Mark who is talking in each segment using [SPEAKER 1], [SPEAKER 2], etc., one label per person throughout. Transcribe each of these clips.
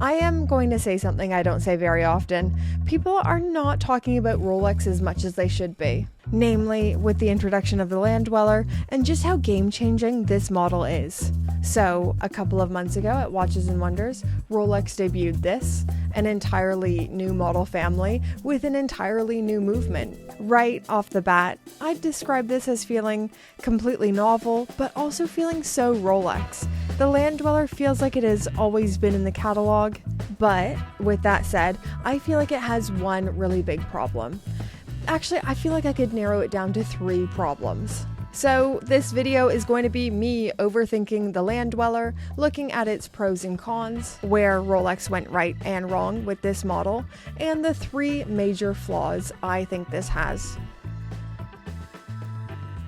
[SPEAKER 1] I am going to say something I don't say very often. People are not talking about Rolex as much as they should be. Namely, with the introduction of the Land-Dweller and just how game-changing this model is. So, a couple of months ago at Watches and Wonders, Rolex debuted this, an entirely new model family with an entirely new movement. Right off the bat, I'd describe this as feeling completely novel, but also feeling so Rolex. The Land-Dweller feels like it has always been in the catalog, but with that said, I feel like it has one really big problem. Actually, I feel like I could narrow it down to 3 problems. So this video is going to be me overthinking the Land-Dweller, looking at its pros and cons, where Rolex went right and wrong with this model, and the 3 major flaws I think this has.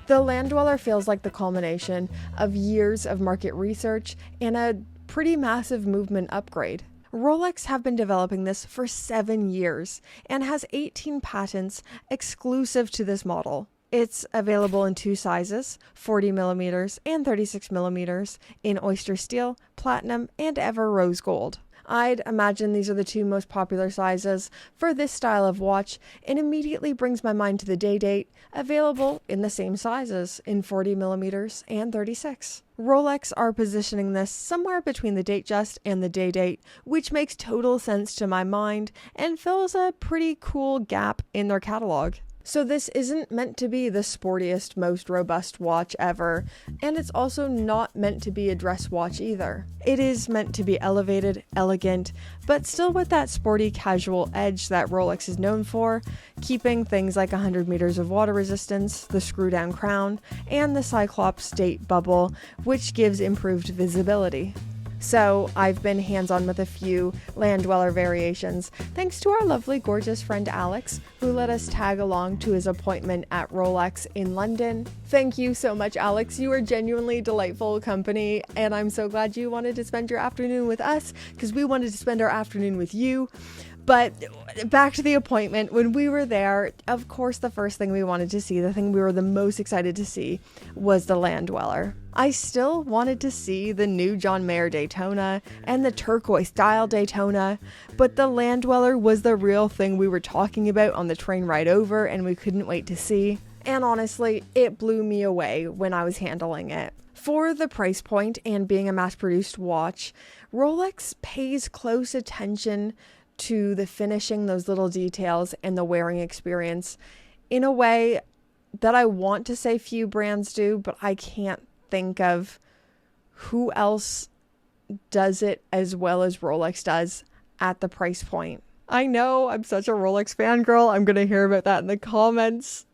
[SPEAKER 1] The Land-Dweller feels like the culmination of years of market research and a pretty massive movement upgrade. Rolex have been developing this for 7 years and has 18 patents exclusive to this model. It's available in 2 sizes, 40mm and 36mm, in oyster steel, platinum, and ever rose gold. I'd imagine these are the 2 most popular sizes for this style of watch, and immediately brings my mind to the day date, available in the same sizes in 40mm and 36. Rolex are positioning this somewhere between the Datejust and the day date, which makes total sense to my mind and fills a pretty cool gap in their catalog. So this isn't meant to be the sportiest, most robust watch ever, and it's also not meant to be a dress watch either. It is meant to be elevated, elegant, but still with that sporty casual edge that Rolex is known for, keeping things like 100 meters of water resistance, the screw-down crown, and the Cyclops date bubble, which gives improved visibility. So I've been hands-on with a few Land-Dweller variations, thanks to our lovely gorgeous friend Alex, who let us tag along to his appointment at Rolex in London. Thank you so much, Alex. You are genuinely delightful company, and I'm so glad you wanted to spend your afternoon with us, because we wanted to spend our afternoon with you. But back to the appointment, when we were there, of course the first thing we wanted to see, the thing we were the most excited to see, was the Land-Dweller. I still wanted to see the new John Mayer Daytona and the turquoise dial Daytona, but the Land-Dweller was the real thing we were talking about on the train ride over, and we couldn't wait to see. And honestly, it blew me away when I was handling it. For the price point and being a mass-produced watch, Rolex pays close attention to the finishing, those little details, and the wearing experience in a way that I want to say few brands do, but I can't think of who else does it as well as Rolex does at the price point. I know I'm such a Rolex fangirl. I'm going to hear about that in the comments,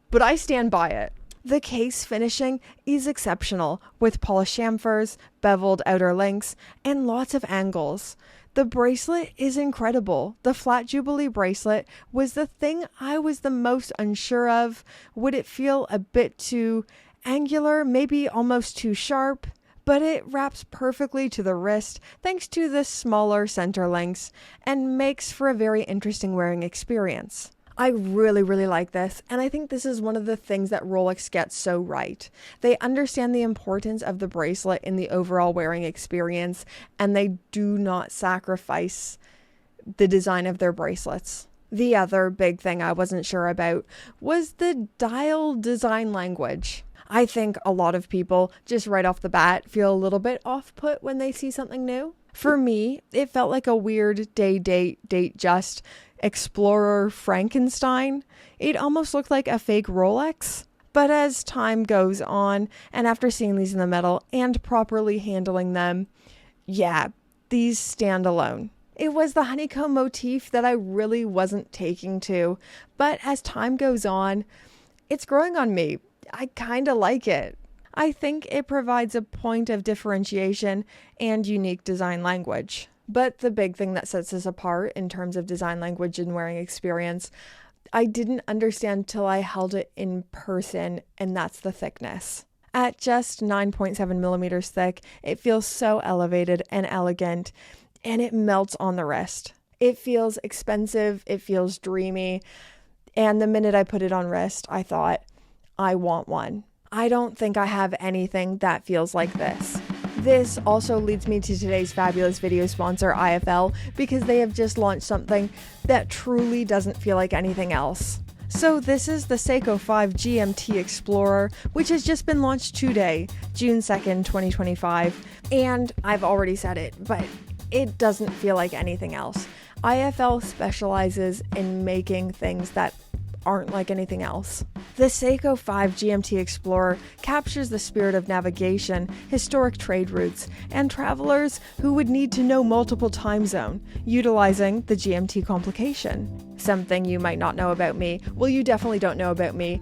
[SPEAKER 1] but I stand by it. The case finishing is exceptional, with polished chamfers, beveled outer links, and lots of angles. The bracelet is incredible. The flat Jubilee bracelet was the thing I was the most unsure of. Would it feel a bit too angular, maybe almost too sharp? But it wraps perfectly to the wrist thanks to the smaller center links and makes for a very interesting wearing experience. I really like this, and I think this is one of the things that Rolex gets so right. They understand the importance of the bracelet in the overall wearing experience, and they do not sacrifice the design of their bracelets. The other big thing I wasn't sure about was the dial design language. I think a lot of people, just right off the bat, feel a little bit off-put when they see something new. For me, it felt like a weird Datejust Explorer Frankenstein. It almost looked like a fake Rolex. But as time goes on, and after seeing these in the metal and properly handling them, yeah, these stand alone. It was the honeycomb motif that I really wasn't taking to, but as time goes on, it's growing on me. I kind of like it. I think it provides a point of differentiation and unique design language. But the big thing that sets us apart in terms of design language and wearing experience, I didn't understand till I held it in person, and that's the thickness. At just 9.7 millimeters thick, it feels so elevated and elegant, and it melts on the wrist. It feels expensive, it feels dreamy, and the minute I put it on wrist, I thought, I want one. I don't think I have anything that feels like this. This also leads me to today's fabulous video sponsor, IFL, because they have just launched something that truly doesn't feel like anything else. So this is the Seiko 5 GMT Explorer, which has just been launched today, June 2nd, 2025. And I've already said it, but it doesn't feel like anything else. IFL specializes in making things that aren't like anything else. The Seiko 5 GMT Explorer captures the spirit of navigation, historic trade routes, and travelers who would need to know multiple time zones, utilizing the GMT complication. Something you might not know about me. Well, you definitely don't know about me.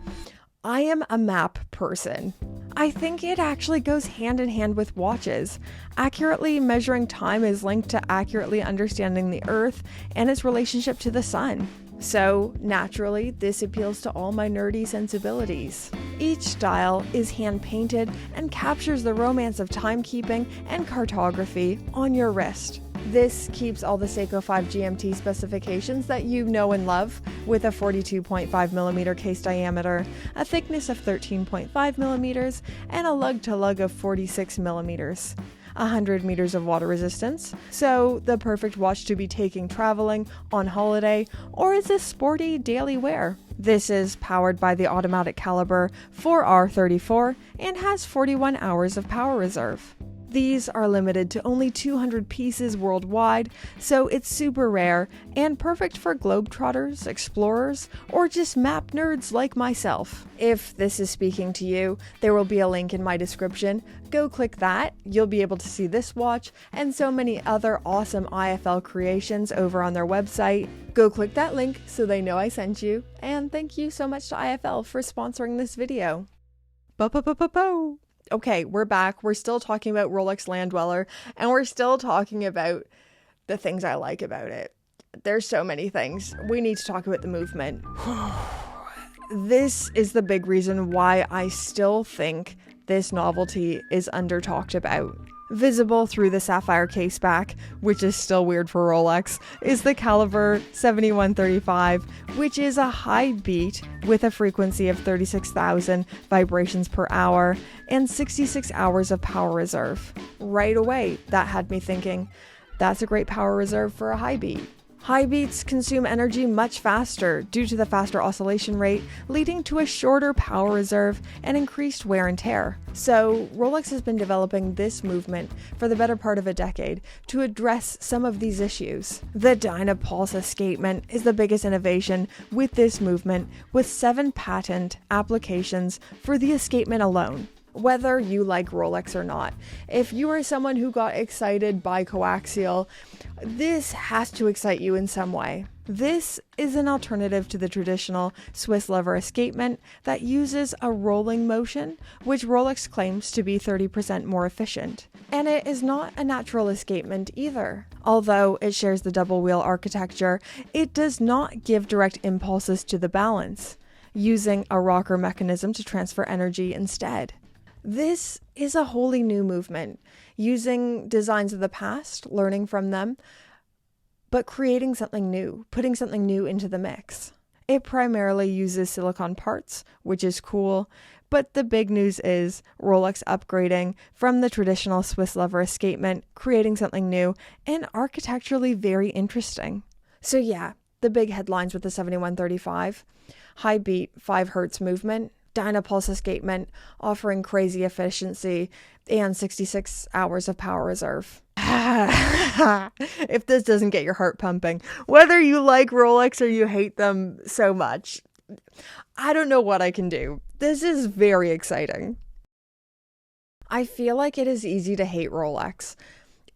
[SPEAKER 1] I am a map person. I think it actually goes hand in hand with watches. Accurately measuring time is linked to accurately understanding the Earth and its relationship to the sun. So, naturally, this appeals to all my nerdy sensibilities. Each dial is hand-painted and captures the romance of timekeeping and cartography on your wrist. This keeps all the Seiko 5 GMT specifications that you know and love, with a 42.5mm case diameter, a thickness of 13.5mm, and a lug-to-lug of 46mm. 100 meters of water resistance, so the perfect watch to be taking traveling, on holiday, or as a sporty daily wear. This is powered by the automatic caliber 4R34 and has 41 hours of power reserve. These are limited to only 200 pieces worldwide, so it's super rare and perfect for globetrotters, explorers, or just map nerds like myself. If this is speaking to you, there will be a link in my description. Go click that. You'll be able to see this watch and so many other awesome IFL creations over on their website. Go click that link so they know I sent you. And thank you so much to IFL for sponsoring this video. Bo-bo-bo-bo-bo! Okay, we're back. We're still talking about Rolex Land-Dweller, and we're still talking about the things I like about it. There's so many things. We need to talk about the movement. This is the big reason why I still think this novelty is under-talked about. Visible through the sapphire case back, which is still weird for Rolex, is the caliber 7135, which is a high beat with a frequency of 36,000 vibrations per hour and 66 hours of power reserve. Right away, that had me thinking, that's a great power reserve for a high beat. High beats consume energy much faster due to the faster oscillation rate, leading to a shorter power reserve and increased wear and tear. So, Rolex has been developing this movement for the better part of a decade to address some of these issues. The Dynapulse escapement is the biggest innovation with this movement, with 7 patent applications for the escapement alone. Whether you like Rolex or not, if you are someone who got excited by coaxial, this has to excite you in some way. This is an alternative to the traditional Swiss lever escapement that uses a rolling motion, which Rolex claims to be 30% more efficient. And it is not a natural escapement either. Although it shares the double wheel architecture, it does not give direct impulses to the balance, using a rocker mechanism to transfer energy instead. This is a wholly new movement, using designs of the past, learning from them, but creating something new, putting something new into the mix. It primarily uses silicon parts, which is cool, but the big news is Rolex upgrading from the traditional Swiss lever escapement, creating something new and architecturally very interesting. So yeah, the big headlines with the 7135, high beat 5 Hz movement, Dynapulse escapement, offering crazy efficiency, and 66 hours of power reserve. If this doesn't get your heart pumping, whether you like Rolex or you hate them so much, I don't know what I can do. This is very exciting. I feel like it is easy to hate Rolex,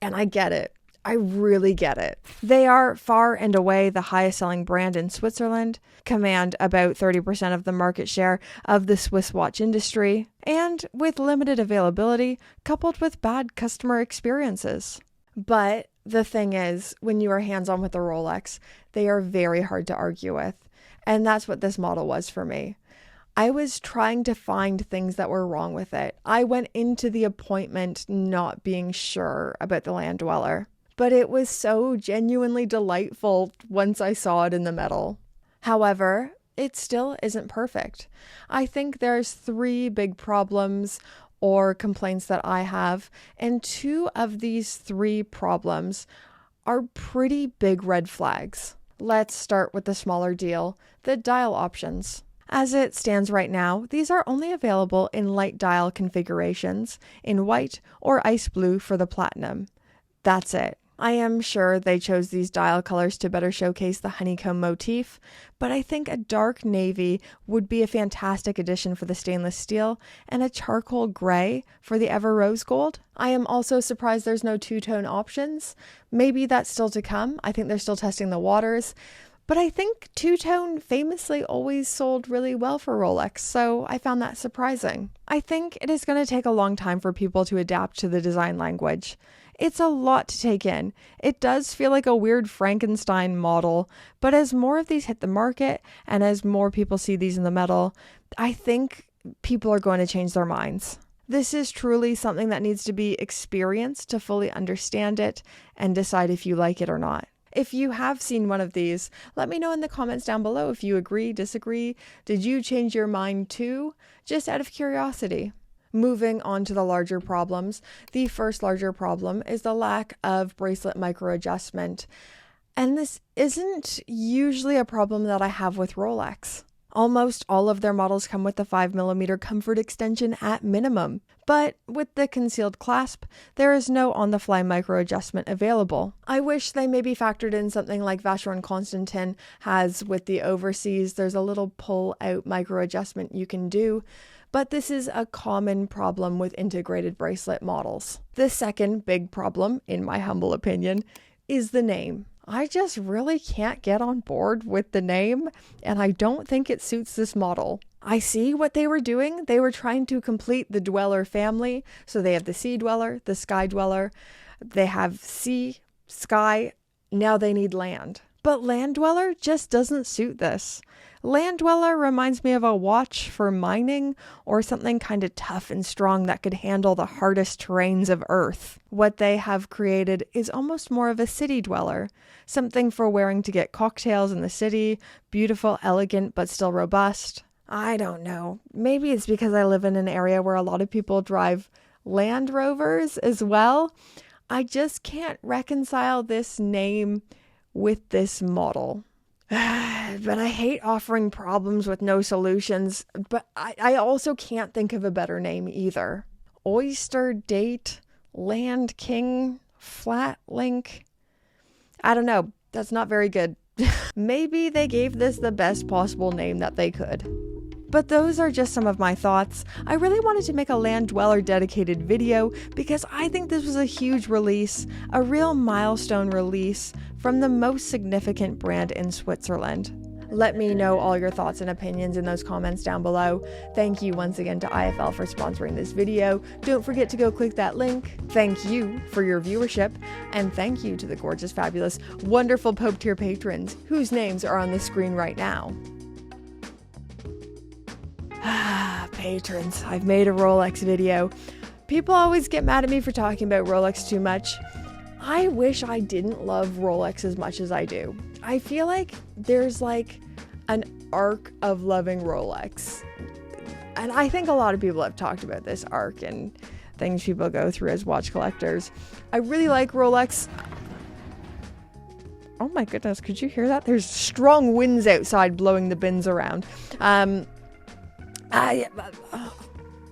[SPEAKER 1] and I get it. I really get it. They are far and away the highest selling brand in Switzerland, command about 30% of the market share of the Swiss watch industry, and with limited availability coupled with bad customer experiences. But the thing is, when you are hands-on with the Rolex, they are very hard to argue with. And that's what this model was for me. I was trying to find things that were wrong with it. I went into the appointment not being sure about the Land-Dweller. But it was so genuinely delightful once I saw it in the metal. However, it still isn't perfect. I think there's 3 big problems or complaints that I have. And 2 of these 3 problems are pretty big red flags. Let's start with the smaller deal, the dial options. As it stands right now, these are only available in light dial configurations, in white or ice blue for the platinum. That's it. I am sure they chose these dial colors to better showcase the honeycomb motif, but I think a dark navy would be a fantastic addition for the stainless steel, and a charcoal gray for the ever rose gold. I am also surprised there's no two-tone options. Maybe that's still to come. I think they're still testing the waters. But I think two-tone famously always sold really well for Rolex, so I found that surprising. I think it is going to take a long time for people to adapt to the design language. It's a lot to take in. It does feel like a weird Frankenstein model, but as more of these hit the market and as more people see these in the metal, I think people are going to change their minds. This is truly something that needs to be experienced to fully understand it and decide if you like it or not. If you have seen one of these, let me know in the comments down below if you agree, disagree. Did you change your mind too? Just out of curiosity. Moving on to the larger problems. The first larger problem is the lack of bracelet micro adjustment. And this isn't usually a problem that I have with Rolex. Almost all of their models come with the 5mm comfort extension at minimum. But with the concealed clasp, there is no on-the-fly micro adjustment available. I wish they maybe factored in something like Vacheron Constantin has with the overseas. There's a little pull-out micro adjustment you can do. But this is a common problem with integrated bracelet models. The second big problem, in my humble opinion, is the name. I just really can't get on board with the name, and I don't think it suits this model. I see what they were doing. They were trying to complete the Dweller family. So they have the Sea Dweller, the Sky Dweller, they have Sea, Sky, now they need Land. But Land-Dweller just doesn't suit this. Land-Dweller reminds me of a watch for mining or something kind of tough and strong that could handle the hardest terrains of Earth. What they have created is almost more of a city dweller, something for wearing to get cocktails in the city, beautiful, elegant, but still robust. I don't know. Maybe it's because I live in an area where a lot of people drive Land Rovers as well. I just can't reconcile this name with this model. But I hate offering problems with no solutions, but I also can't think of a better name either. Oyster Date, Land King, Flat Link. I don't know, that's not very good. Maybe they gave this the best possible name that they could. But those are just some of my thoughts. I really wanted to make a Land-Dweller dedicated video because I think this was a huge release, a real milestone release from the most significant brand in Switzerland. Let me know all your thoughts and opinions in those comments down below. Thank you once again to IFL for sponsoring this video. Don't forget to go click that link. Thank you for your viewership. And thank you to the gorgeous, fabulous, wonderful Pope tier patrons whose names are on the screen right now. Patrons, I've made a Rolex video. People always get mad at me for talking about Rolex too much. I wish I didn't love Rolex as much as I do. I feel like there's like an arc of loving Rolex. And I think a lot of people have talked about this arc and things people go through as watch collectors. I really like Rolex. Oh my goodness, could you hear that? There's strong winds outside blowing the bins around.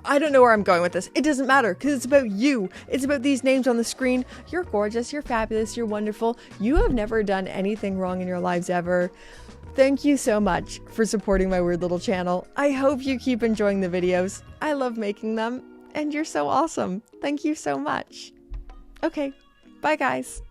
[SPEAKER 1] I don't know where I'm going with this. It doesn't matter because it's about you. It's about these names on the screen. You're gorgeous. You're fabulous. You're wonderful. You have never done anything wrong in your lives ever. Thank you so much for supporting my weird little channel. I hope you keep enjoying the videos. I love making them and you're so awesome. Thank you so much. Okay, bye guys.